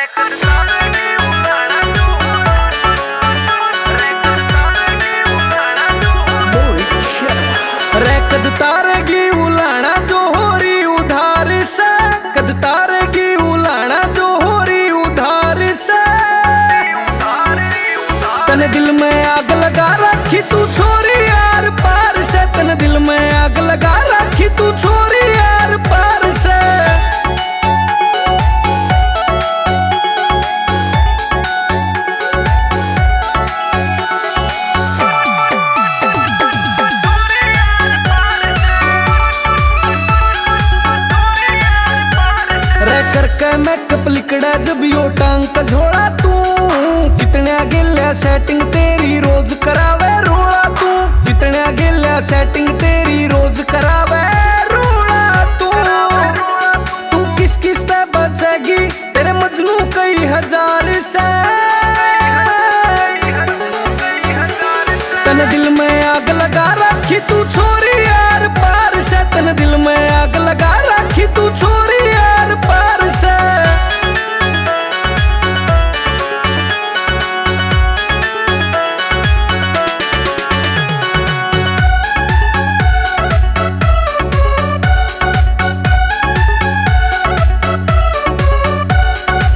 कद तारेगी उलाना जो हो रही उधार से, कद तारेगी उलाना जो हो रही उधार से। तन दिल में आग लगा रखी तू छोरी यार पार से, तन दिल में आग लगा रखी तू छोरी यार पार से। करके मेकअप लिकड़ा जब यो टांग का झोला तू, कितने गिल्या सेटिंग तेरी रोज करावे रोला तू, कितने गिल्या सेटिंग तेरी रोज करावे रोला तू। तू किस किस से बचेगी तेरे मजनू कई हजार से। तन दिल में आग लगा रखी तू छोरी यार पार से, तन दिल में आग लगा रखी तू छोरी यार पार से।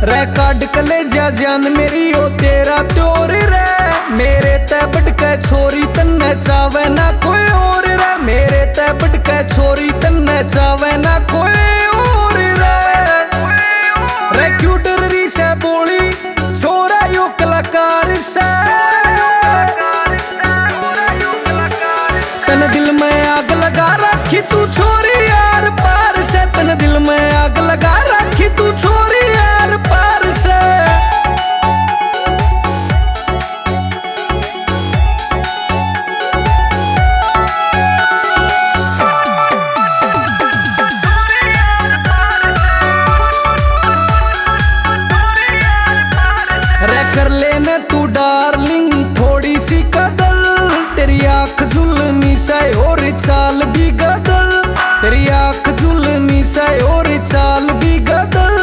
रिकॉर्ड कलेजा जान मेरी ओ तेरा त्योर रे, मेरे ते बढ़के छोरी तन्ने चावे ना कोई और रे, मेरे ते बढ़के छोरी तन्ने चावे ना कोई और रे क्यूटर री से बोली छोरा यो कलाकार से। तन दिल में आग लगा रखी तू छोरी यार पार से, तन दिल में आग लगा रखी तू छोरी यार पार से। कर लेना तू डार्लिंग थोड़ी सी कदर, तेरी आंख जुल्मी से और चाल भी गदर, तेरी आंख जुल्मी से और चाल भी गदर।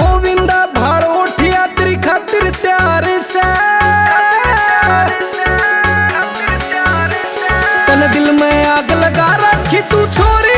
गोविंदा भाड़ोठिया तेरी खातिर त्यार से, तन दिल में आग लगा रखी तू छोरी